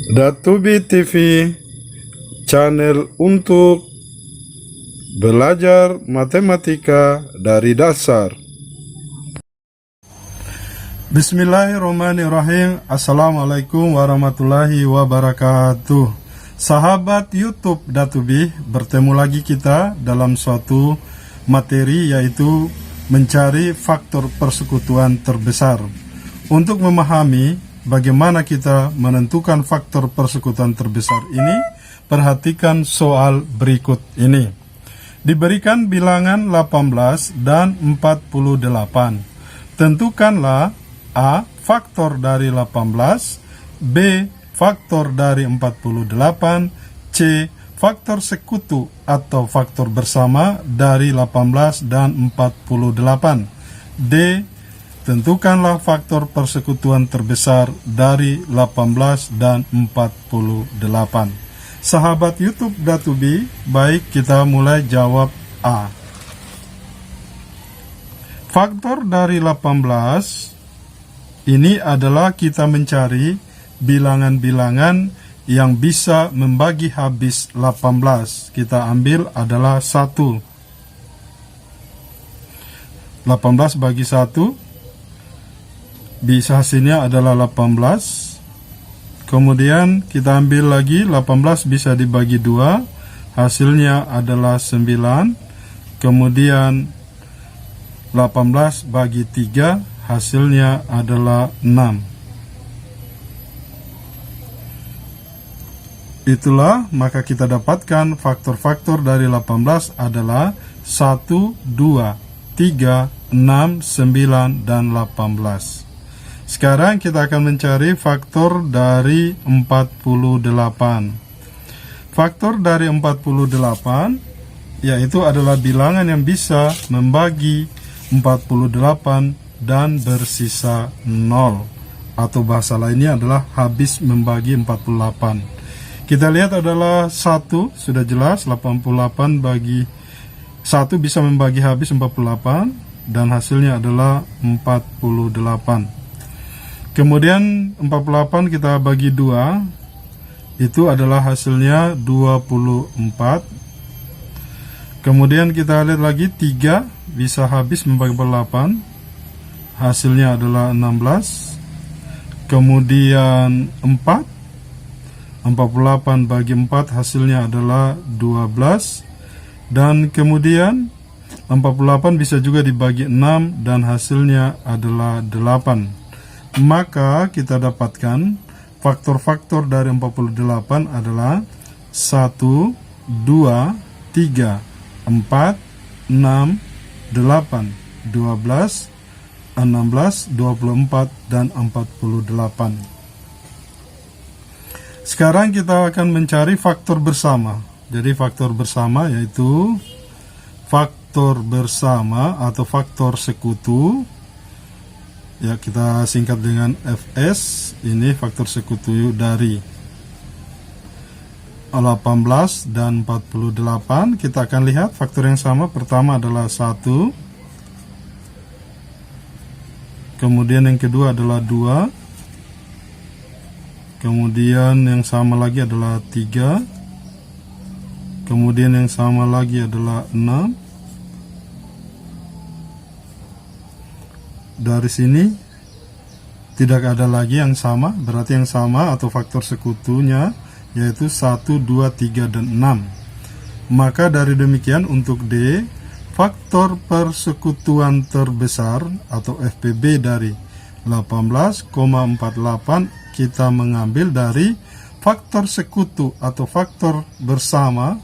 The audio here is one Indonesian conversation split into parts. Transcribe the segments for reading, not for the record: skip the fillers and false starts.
Datubi TV, channel untuk belajar matematika dari dasar. Bismillahirrahmanirrahim. Assalamualaikum warahmatullahi wabarakatuh. Sahabat YouTube Datubi, bertemu lagi kita dalam suatu materi, yaitu mencari faktor persekutuan terbesar. Untuk memahami bagaimana kita menentukan faktor persekutuan terbesar ini, perhatikan soal berikut ini. Diberikan bilangan 18 dan 48. Tentukanlah A. Faktor dari 18, B. Faktor dari 48, C. Faktor sekutu atau faktor bersama dari 18 dan 48, D. Tentukanlah faktor persekutuan terbesar dari 18 dan 48. Sahabat YouTube Datubi, baik, kita mulai jawab A. Faktor dari 18 ini adalah kita mencari bilangan-bilangan yang bisa membagi habis 18. Kita ambil adalah 1. 18 bagi 1, bisa hasilnya adalah 18. Kemudian kita ambil lagi 18 bisa dibagi 2, hasilnya adalah 9. Kemudian 18 bagi 3, hasilnya adalah 6. Itulah, maka kita dapatkan faktor-faktor dari 18 adalah 1, 2, 3, 6, 9, dan 18. Sekarang kita akan mencari faktor dari 48. Faktor dari 48 yaitu adalah bilangan yang bisa membagi 48 dan bersisa 0, atau bahasa lainnya adalah habis membagi 48. Kita lihat adalah 1, sudah jelas 88 bagi 1 bisa membagi habis 48 dan hasilnya adalah 48. Kemudian 48 kita bagi 2, itu adalah hasilnya 24. Kemudian kita lihat lagi 3 bisa habis membagi 48, hasilnya adalah 16. Kemudian 48 bagi 4 hasilnya adalah 12. Dan kemudian 48 bisa juga dibagi 6 dan hasilnya adalah 8. Maka kita dapatkan faktor-faktor dari 48 adalah 1, 2, 3, 4, 6, 8, 12, 16, 24, dan 48. Sekarang kita akan mencari faktor bersama. Jadi faktor bersama yaitu faktor bersama atau faktor sekutu. Ya, kita singkat dengan FS. Ini faktor sekutu dari 18 dan 48. Kita akan lihat faktor yang sama. Pertama adalah 1. Kemudian yang kedua adalah 2. Kemudian yang sama lagi adalah 3. Kemudian yang sama lagi adalah 6. Dari sini tidak ada lagi yang sama, berarti yang sama atau faktor sekutunya yaitu 1, 2, 3, dan 6. Maka dari demikian untuk D, faktor persekutuan terbesar atau FPB dari 18,48 kita mengambil dari faktor sekutu atau faktor bersama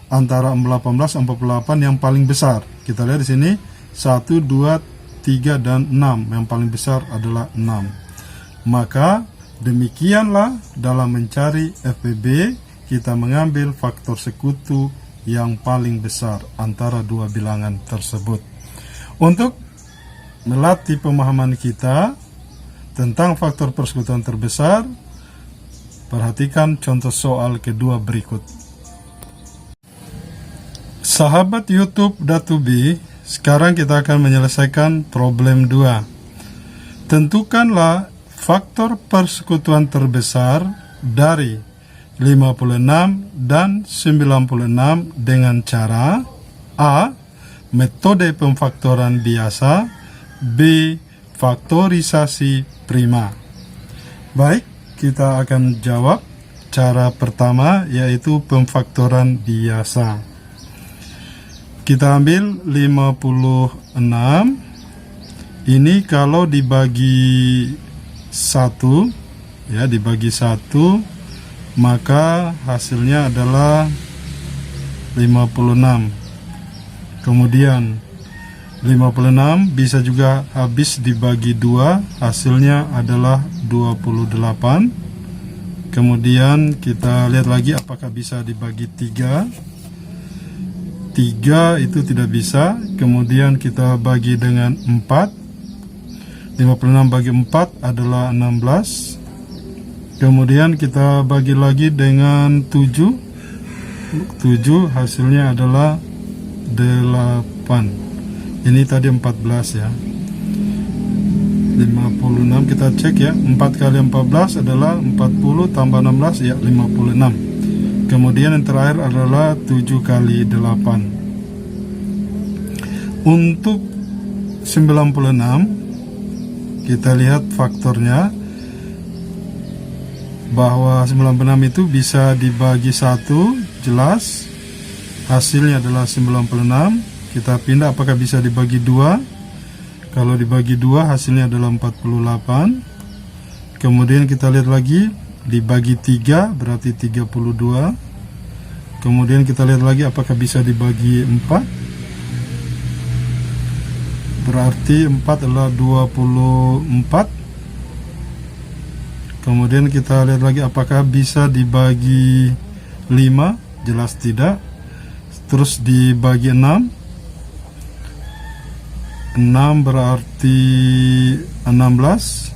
antara 18 dan 48 yang paling besar. Kita lihat di sini 1, 2, 3, dan 6. Yang paling besar adalah 6. Maka demikianlah dalam mencari FPB kita mengambil faktor sekutu yang paling besar antara dua bilangan tersebut. Untuk melatih pemahaman kita tentang faktor persekutuan terbesar, perhatikan contoh soal kedua berikut. Sahabat YouTube Datubi, sekarang kita akan menyelesaikan problem 2. Tentukanlah faktor persekutuan terbesar dari 56 dan 96 dengan cara A. Metode pemfaktoran biasa, B. Faktorisasi prima. Baik, kita akan jawab cara pertama, yaitu pemfaktoran biasa. Kita ambil 56. Ini kalau dibagi 1, ya, dibagi 1, maka hasilnya adalah 56. Kemudian 56 bisa juga habis dibagi 2, hasilnya adalah 28. Kemudian kita lihat lagi apakah bisa dibagi 3. 3 itu tidak bisa. Kemudian kita bagi dengan 4. 56 bagi 4 adalah 16. Kemudian kita bagi lagi dengan 7. 7 hasilnya adalah 8. Ini tadi 14 ya. 56 kita cek ya. 4 kali 14 adalah 40 tambah 16 ya 56. Kemudian yang terakhir adalah 7 kali 8. Untuk 96 kita lihat faktornya, bahwa 96 itu bisa dibagi 1, jelas hasilnya adalah 96. Kita pindah apakah bisa dibagi 2. Kalau dibagi 2 hasilnya adalah 48. Kemudian kita lihat lagi, dibagi 3 berarti 32. Kemudian kita lihat lagi apakah bisa dibagi 4. Berarti 4 adalah 24. Kemudian kita lihat lagi apakah bisa dibagi 5. Jelas tidak. Terus dibagi 6. 6 berarti 16.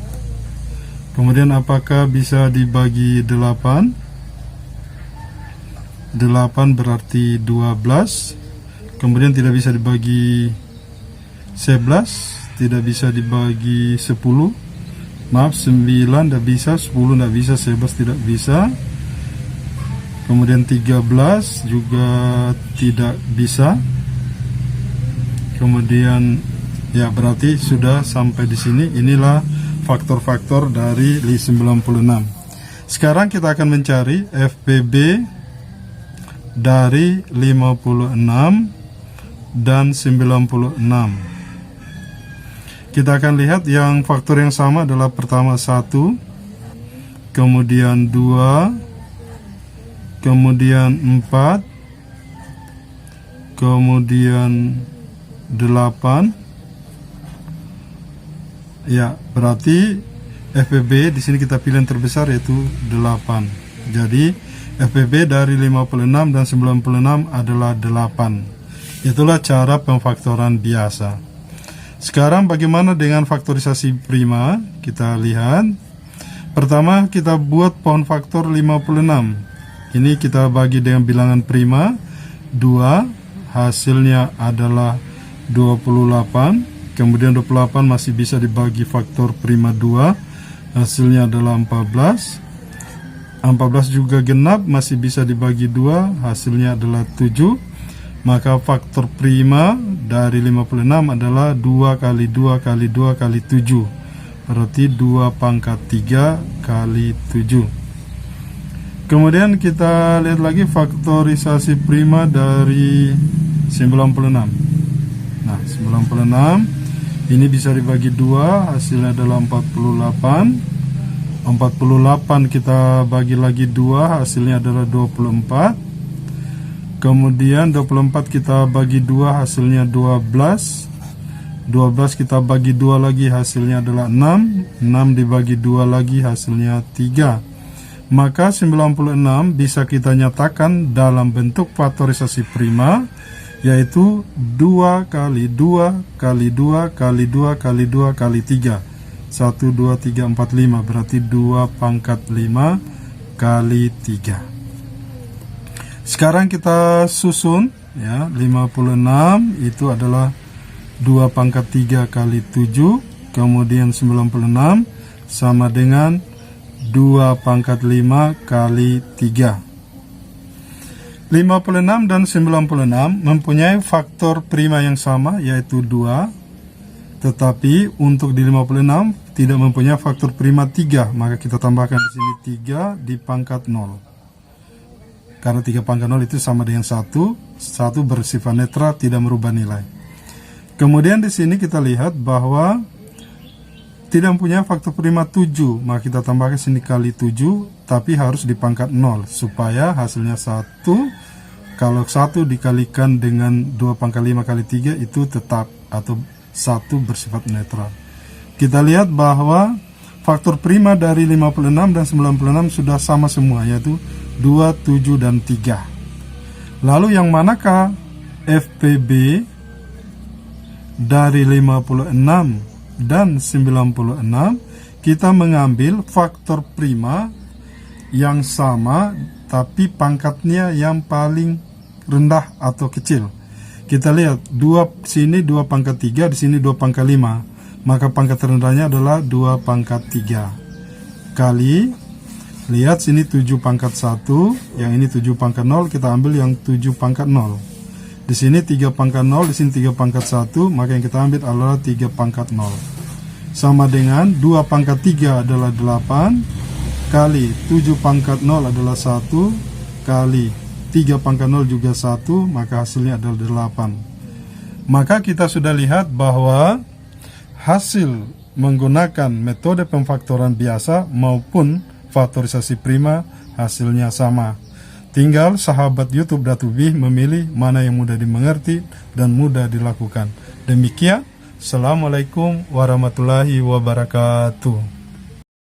Kemudian apakah bisa dibagi 8? 8 berarti 12. Kemudian tidak bisa dibagi 11, tidak bisa dibagi 10. Maaf, 9 tidak bisa, 10 tidak bisa, 11 tidak bisa. Kemudian 13 juga tidak bisa. Kemudian ya, berarti sudah sampai di sini. Inilah faktor-faktor dari 96. Sekarang kita akan mencari FPB dari 56 dan 96. Kita akan lihat yang faktor yang sama adalah pertama 1, kemudian 2, kemudian 4, kemudian 8. Ya, berarti FPB di sini kita pilih yang terbesar, yaitu 8. Jadi FPB dari 56 dan 96 adalah 8. Itulah cara pemfaktoran biasa. Sekarang bagaimana dengan faktorisasi prima? Kita lihat. Pertama kita buat pohon faktor 56. Ini kita bagi dengan bilangan prima 2, hasilnya adalah 28. Kemudian 28 masih bisa dibagi faktor prima 2, hasilnya adalah 14. 14 juga genap, masih bisa dibagi 2, hasilnya adalah 7. Maka faktor prima dari 56 adalah 2 kali 2 kali 2 kali 7. Berarti 2 pangkat 3 kali 7. Kemudian kita lihat lagi faktorisasi prima dari 96. Nah, 96 ini bisa dibagi 2, hasilnya adalah 48. 48 kita bagi lagi 2, hasilnya adalah 24. Kemudian 24 kita bagi 2, hasilnya 12. 12 kita bagi 2 lagi, hasilnya adalah 6. 6 dibagi 2 lagi, hasilnya 3. Maka 96 bisa kita nyatakan dalam bentuk faktorisasi prima, yaitu 2 kali 2 kali 2 kali 2 kali 2 kali 3. 1, 2, 3, 4, 5. Berarti 2 pangkat 5 kali 3. Sekarang kita susun ya, 56 itu adalah 2 pangkat 3 kali 7. Kemudian 96 sama dengan 2 pangkat 5 kali 3. 56 dan 96 mempunyai faktor prima yang sama, yaitu 2. Tetapi untuk di 56 tidak mempunyai faktor prima 3, maka kita tambahkan di sini 3 di pangkat 0. Karena 3 pangkat 0 itu sama dengan 1 bersifat netral, tidak merubah nilai. Kemudian di sini kita lihat bahwa tidak mempunyai faktor prima 7, maka kita tambahkan sini kali 7, tapi harus di pangkat 0, supaya hasilnya 1. Kalau 1 dikalikan dengan 2 pangkat 5 kali 3 itu tetap, atau 1 bersifat netral. Kita lihat bahwa faktor prima dari 56 dan 96 sudah sama semua, yaitu 2, 7, dan 3. Lalu yang manakah FPB dari 56 dan 96? Kita mengambil faktor prima yang sama tapi pangkatnya yang paling rendah atau kecil. Kita lihat 2 sini 2 pangkat 3, di sini 2 pangkat 5, maka pangkat terendahnya adalah 2 pangkat 3 kali, lihat sini 7 pangkat 1, yang ini 7 pangkat 0, kita ambil yang 7 pangkat 0. Di sini 3 pangkat 0, di sini 3 pangkat 1, maka yang kita ambil adalah 3 pangkat 0. Sama dengan 2 pangkat 3 adalah 8, kali 7 pangkat 0 adalah 1, kali 3 pangkat 0 juga 1, maka hasilnya adalah 8. Maka kita sudah lihat bahwa hasil menggunakan metode pemfaktoran biasa maupun faktorisasi prima hasilnya sama. Tinggal sahabat YouTube Datubi memilih mana yang mudah dimengerti dan mudah dilakukan. Demikian, Assalamualaikum warahmatullahi wabarakatuh.